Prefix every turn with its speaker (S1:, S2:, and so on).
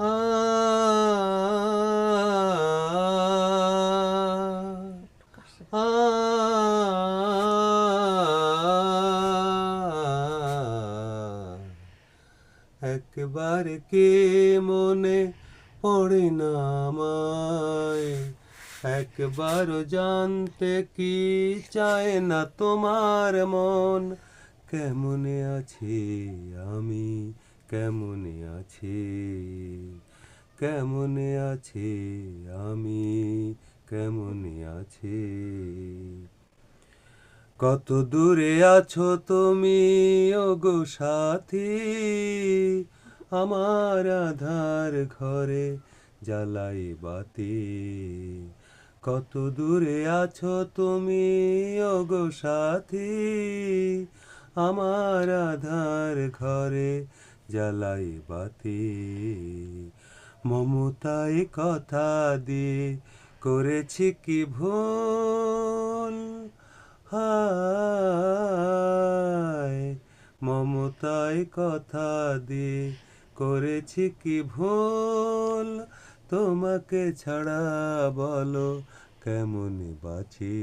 S1: আ আ একবার কি মনে পড়ে না আমায়, একবারও জানতে কি চায় না তোমার মন? কেমনে আছি আমি, কেমনে আছি, কেমনে আছি আমি, কেমনে আছি? কত দূরে আছো তুমি ওগো সাথী, আমার আধার ঘরে জ্বালাই বাতি। কত দূরে আছো তুমি ওগো সাথী, আমার আধার ঘরে জ্বালাই বাতি। মমতায় কথা দিয়ে করেছি কি ভুল, হায় মমতায় কথা দিয়ে করেছি কি ভুল? তোমাকে ছাড়া বলো কেমন বাঁচি?